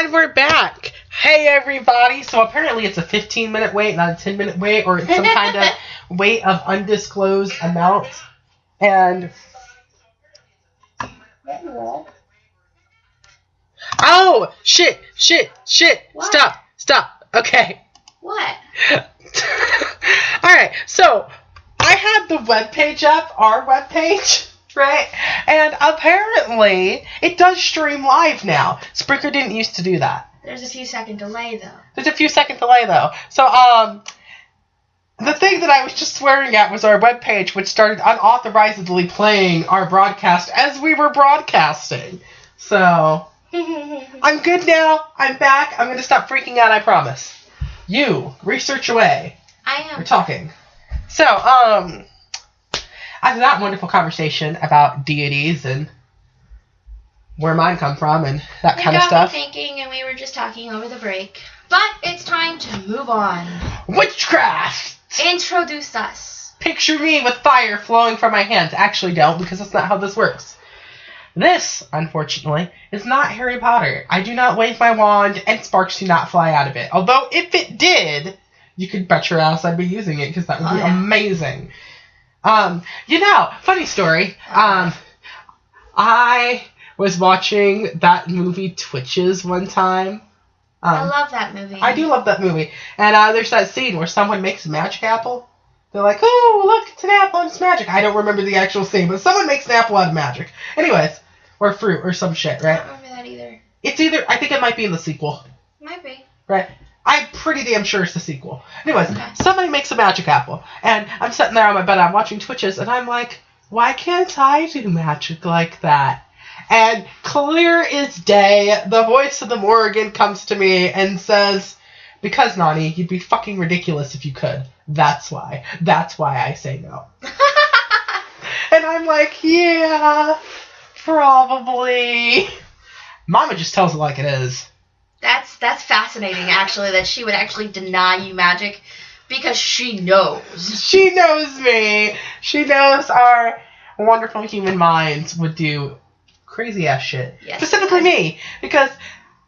And we're back. Hey, everybody. So apparently it's a 15-minute wait, not a 10-minute wait, or it's some kind of wait of undisclosed amount. And... Oh, shit. What? Stop. Okay. What? Alright, so I had the webpage up, our webpage, right? And apparently it does stream live now. Spreaker didn't used to do that. There's a few second delay, though. There's a few second delay, though. So, the thing that I was just swearing at was our webpage, which started unauthorizedly playing our broadcast as we were broadcasting. So, I'm good now. I'm back. I'm going to stop freaking out, I promise. You, research away. I am. We're talking. So, after that wonderful conversation about deities and where mine come from and that kind of stuff. We got me thinking, and we were just talking over the break. But it's time to move on. Witchcraft! Introduce us. Picture me with fire flowing from my hands. Actually, don't, because that's not how this works. This, unfortunately, is not Harry Potter. I do not wave my wand, and sparks do not fly out of it. Although, if it did, you could bet your ass I'd be using it, because that would be amazing. Funny story. I was watching that movie Twitches one time. I love that movie. I do love that movie. And there's that scene where someone makes a magic apple. They're like, oh, look, it's an apple and it's magic. I don't remember the actual scene, but someone makes an apple out of magic. Anyways, or fruit or some shit, right? I don't remember that either. It's either, I think it might be in the sequel. Might be. Right? I'm pretty damn sure it's the sequel. Anyways, okay. Somebody makes a magic apple. And I'm sitting there on my bed, I'm watching Twitches, and I'm like, why can't I do magic like that? And clear as day, the voice of the Morrigan comes to me and says, because, Nani, you'd be fucking ridiculous if you could. That's why. That's why I say no. And I'm like, yeah, probably. Mama just tells it like it is. That's fascinating, actually, that she would actually deny you magic because she knows. She knows me. She knows our wonderful human minds would do crazy-ass shit. Yes, specifically me. Because,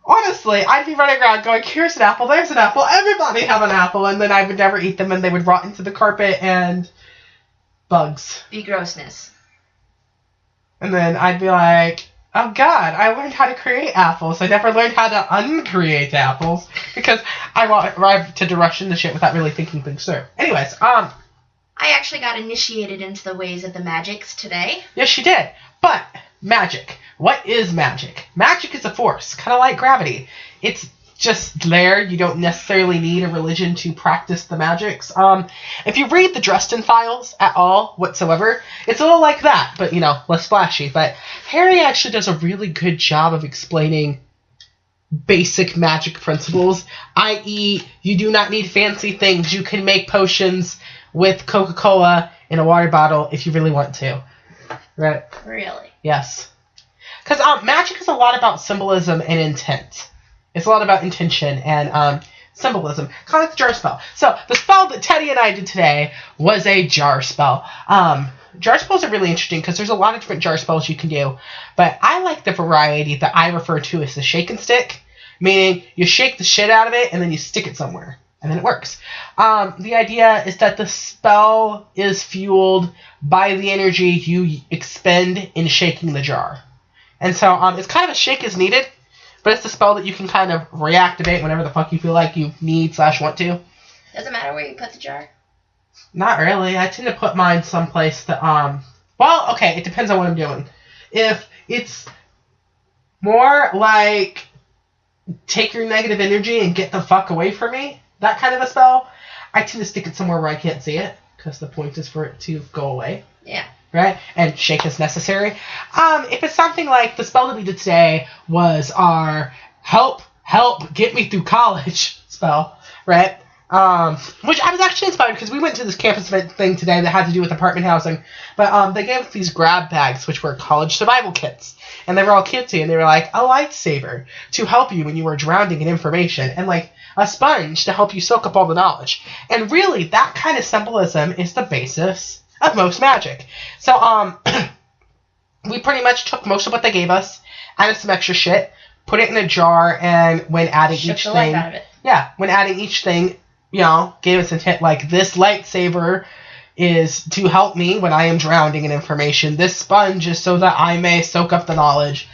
honestly, I'd be running around going, here's an apple, there's an apple, everybody have an apple, and then I would never eat them, and they would rot into the carpet and bugs. Be grossness. And then I'd be like, oh god, I learned how to create apples. I never learned how to uncreate apples, because I arrived to direction the shit without really thinking things through. Anyways, I actually got initiated into the ways of the magics today. Yes, she did. But, magic. What is magic? Magic is a force, kind of like gravity. It's just there. You don't necessarily need a religion to practice the magics. If you read the Dresden Files at all, whatsoever, it's a little like that, but, less flashy. But Harry actually does a really good job of explaining basic magic principles, i.e., you do not need fancy things. You can make potions with Coca-Cola in a water bottle if you really want to. Right? Really? Yes. Because magic is a lot about symbolism and intent. It's a lot about intention and symbolism. Kind of like the jar spell. So, the spell that Teddy and I did today was a jar spell. Jar spells are really interesting because there's a lot of different jar spells you can do. But I like the variety that I refer to as the shake and stick. Meaning, you shake the shit out of it and then you stick it somewhere. And then it works. The idea is that the spell is fueled by the energy you expend in shaking the jar. And so it's kind of a shake as needed, but it's the spell that you can kind of reactivate whenever the fuck you feel like you need/want to. Does it matter where you put the jar? Not really. I tend to put mine someplace that, it depends on what I'm doing. If it's more like take your negative energy and get the fuck away from me, that kind of a spell, I tend to stick it somewhere where I can't see it, because the point is for it to go away. Yeah. Right? And shake is necessary. If it's something like the spell that we did today was our help, get me through college spell, right? Which I was actually inspired because we went to this campus event thing today that had to do with apartment housing, but they gave us these grab bags, which were college survival kits. And they were all cutesy, and they were like, a lightsaber to help you when you were drowning in information, and like a sponge to help you soak up all the knowledge. And really, that kind of symbolism is the basis of most magic. So, we pretty much took most of what they gave us, added some extra shit, put it in a jar, and when adding Shook each the thing, life out of it. yeah, when adding each thing, gave us a hint like this lightsaber is to help me when I am drowning in information. This sponge is so that I may soak up the knowledge.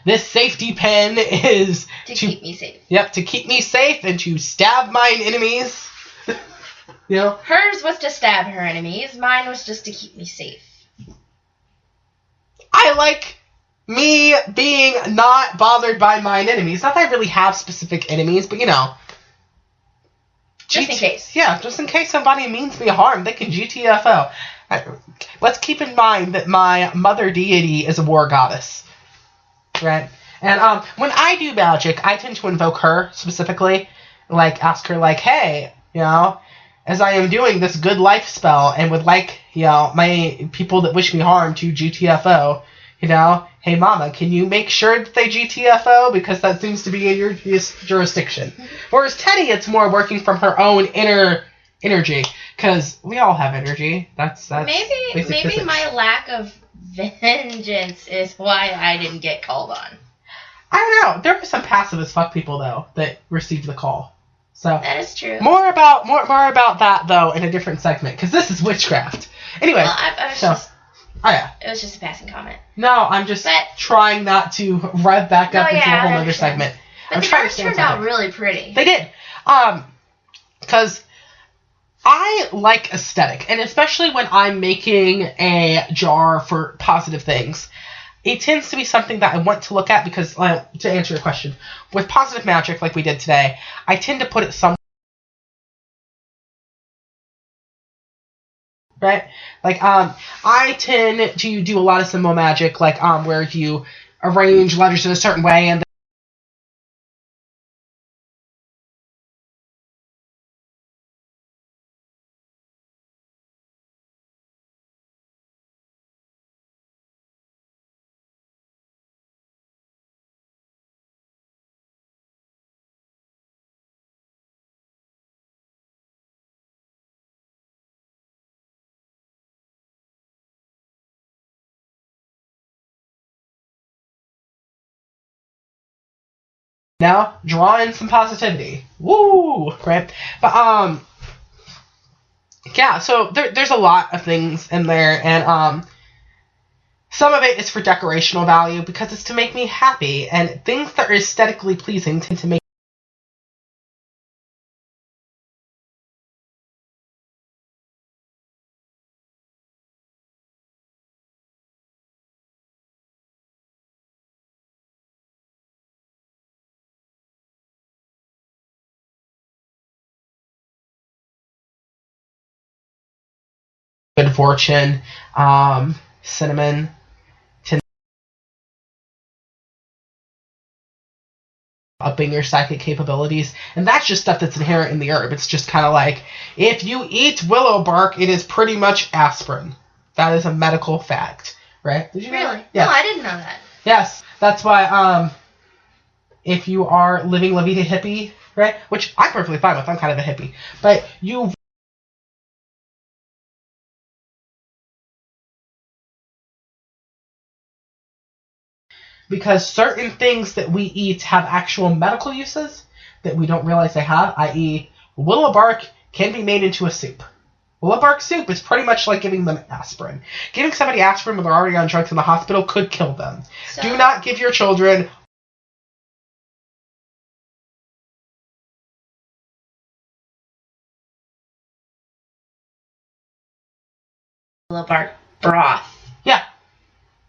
This safety pen is to keep me safe. Yep, to keep me safe and to stab mine enemies. Hers was to stab her enemies. Mine was just to keep me safe. I like me being not bothered by mine enemies. Not that I really have specific enemies, but just in case. Yeah, just in case somebody means me harm, they can GTFO. Let's keep in mind that my mother deity is a war goddess. Right? And when I do magic, I tend to invoke her specifically. Like, ask her, like, hey, as I am doing this good life spell and would like, my people that wish me harm to GTFO, hey, mama, can you make sure that they GTFO? Because that seems to be in your jurisdiction. Whereas Teddy, it's more working from her own inner energy. Because we all have energy. That's maybe physics. My lack of vengeance is why I didn't get called on. I don't know. There were some passive as fuck people, though, that received the call. So that is true. More about that, though, in a different segment, because this is witchcraft. Anyway, it was just a passing comment. No, I'm just trying not to rev back up into a whole other segment. But the jars turned out really pretty. They did. Because I like aesthetic, and especially when I'm making a jar for positive things, it tends to be something that I want to look at because, to answer your question, with positive magic like we did today, I tend to put it somewhere. Right? Like, I tend to do a lot of symbol magic, like, where you arrange letters in a certain way and now draw in some positivity. Woo! Right? But, yeah, so there's a lot of things in there, and, some of it is for decorational value because it's to make me happy, and things that are aesthetically pleasing tend to make good fortune, cinnamon, upping your psychic capabilities, and that's just stuff that's inherent in the herb. It's just kind of like, if you eat willow bark, it is pretty much aspirin. That is a medical fact, right? Did you know that? Yes. No, I didn't know that. Yes, that's why, if you are living La Vida hippie, right, which I'm perfectly fine with, I'm kind of a hippie, but you because certain things that we eat have actual medical uses that we don't realize they have, i.e. willow bark can be made into a soup. Willow bark soup is pretty much like giving them aspirin. Giving somebody aspirin when they're already on drugs in the hospital could kill them. So, do not give your children willow bark broth. Yeah.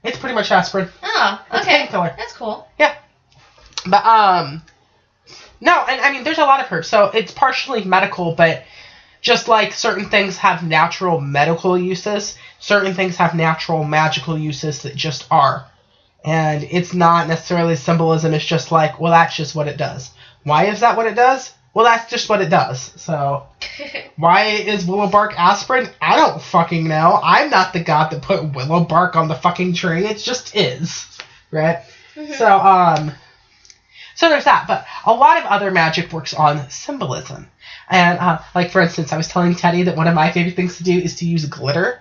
It's pretty much aspirin. Oh, okay. It's painkiller. That's cool. Yeah. But, no, and I mean, there's a lot of herbs, so it's partially medical, but just like certain things have natural medical uses, certain things have natural magical uses that just are. And it's not necessarily symbolism, it's just like, well, that's just what it does. Why is that what it does? Well, that's just what it does. So, why is willow bark aspirin? I don't fucking know. I'm not the god that put willow bark on the fucking tree. It just is. Right? Mm-hmm. So there's that. But a lot of other magic works on symbolism. And, like, for instance, I was telling Teddy that one of my favorite things to do is to use glitter.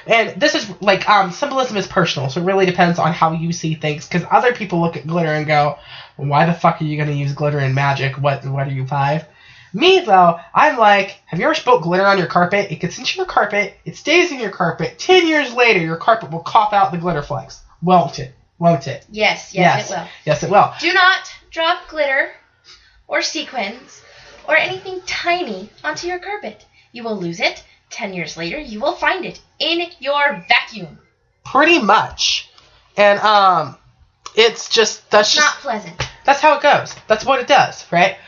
And this is like symbolism is personal, so it really depends on how you see things. Because other people look at glitter and go, "Why the fuck are you gonna use glitter in magic? What are you, 5?" Me though, I'm like, have you ever spilt glitter on your carpet? It gets into your carpet, it stays in your carpet. 10 years later, your carpet will cough out the glitter flakes. Won't it? Won't it? Yes, it will. Yes, it will. Do not drop glitter or sequins or anything tiny onto your carpet. You will lose it. 10 years later, you will find it in your vacuum. Pretty much. And it's just It's not pleasant. That's how it goes. That's what it does, right?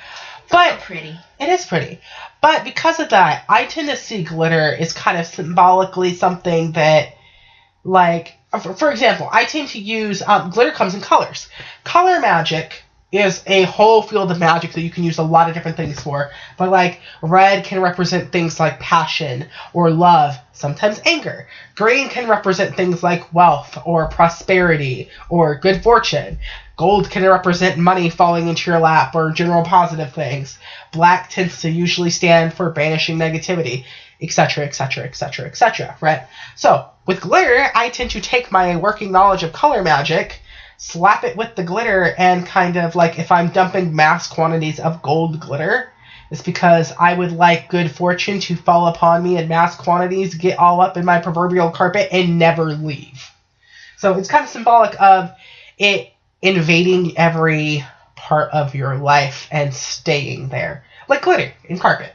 But pretty. It is pretty. But because of that, I tend to see glitter as kind of symbolically something that, like, for example, I tend to use, glitter comes in colors. Color magic is a whole field of magic that you can use a lot of different things for. But, like, red can represent things like passion or love, sometimes anger. Green can represent things like wealth or prosperity or good fortune. Gold can represent money falling into your lap or general positive things. Black tends to usually stand for banishing negativity, etc., etc., etc., etc., right? So, with glitter, I tend to take my working knowledge of color magic, slap it with the glitter, and kind of, like, if I'm dumping mass quantities of gold glitter, it's because I would like good fortune to fall upon me in mass quantities, get all up in my proverbial carpet, and never leave. So, it's kind of symbolic of it invading every part of your life and staying there. Like glitter in carpet.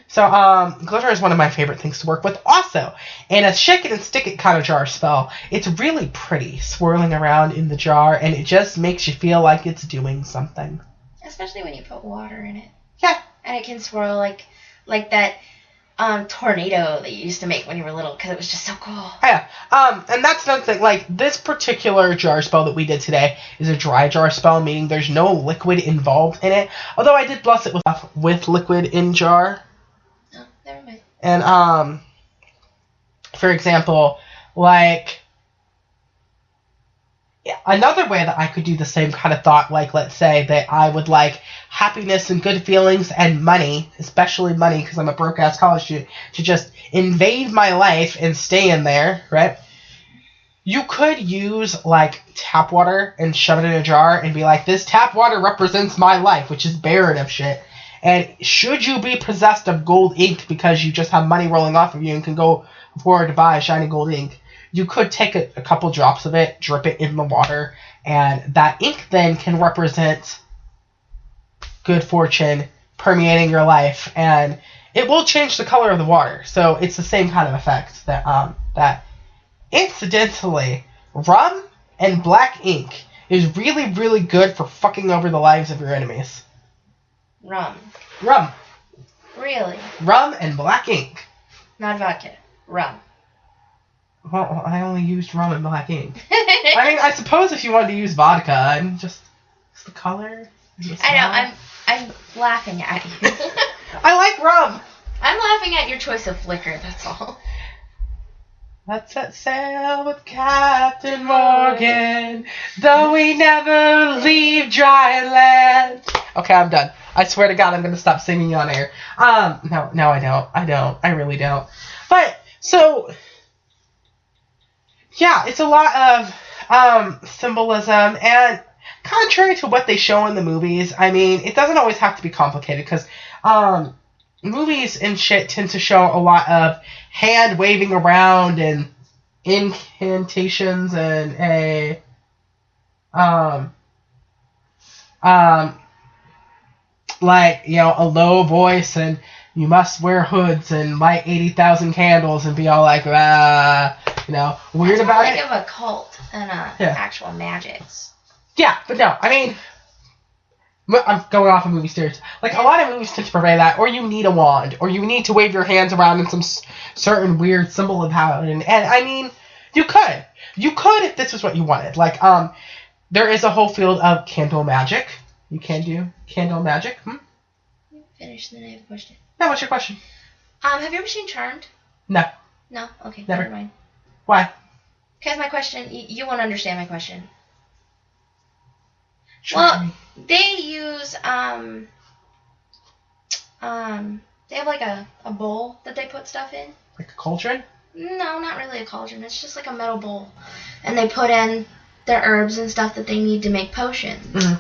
So, glitter is one of my favorite things to work with. Also, in a shake it and stick it kind of jar spell, it's really pretty swirling around in the jar, and it just makes you feel like it's doing something. Especially when you put water in it. Yeah. And it can swirl like that tornado that you used to make when you were little, because it was just so cool. Yeah. And that's another thing. Like, this particular jar spell that we did today is a dry jar spell, meaning there's no liquid involved in it. Although I did bless it with liquid in jar. Oh, never mind. And, for example, like, another way that I could do the same kind of thought, like, let's say that I would like happiness and good feelings and money, especially money because I'm a broke-ass college student, to just invade my life and stay in there, right? You could use, like, tap water and shove it in a jar and be like, this tap water represents my life, which is barren of shit. And should you be possessed of gold ink because you just have money rolling off of you and can go forward to buy shiny gold ink, you could take a couple drops of it, drip it in the water, and that ink then can represent good fortune permeating your life, and it will change the color of the water. So it's the same kind of effect that incidentally, rum and black ink is really, really good for fucking over the lives of your enemies. Rum. Really? Rum and black ink. Not vodka. Rum. Well, I only used rum and black ink. I mean, I suppose if you wanted to use vodka, I'm just... It's the color. I know, I'm laughing at you. I like rum! I'm laughing at your choice of liquor, that's all. Let's set sail with Captain Morgan, though we never leave dry land. Okay, I'm done. I swear to God, I'm going to stop singing on air. No, I don't. I really don't. But, so... Yeah, it's a lot of symbolism, and contrary to what they show in the movies, I mean, it doesn't always have to be complicated, because movies and shit tend to show a lot of hand waving around and incantations and like, you know, a low voice and you must wear hoods and light 80,000 candles and be all like, you know, weird about it. It's more like of a cult than actual magics. Yeah, but no, I mean, I'm going off of movie stereotypes. Like, a lot of movies tend to purvey that, or you need a wand, or you need to wave your hands around in some certain weird symbol of how, and I mean, you could if this was what you wanted. Like, there is a whole field of candle magic. You can do candle magic. You finish, then I have a question. No, what's your question? Have you ever seen Charmed? No. No? Okay, never mind. Why? Because my question, you won't understand my question. Sure. Well, they use, they have like a bowl that they put stuff in. Like a cauldron? No, not really a cauldron. It's just like a metal bowl. And they put in their herbs and stuff that they need to make potions. Mm-hmm.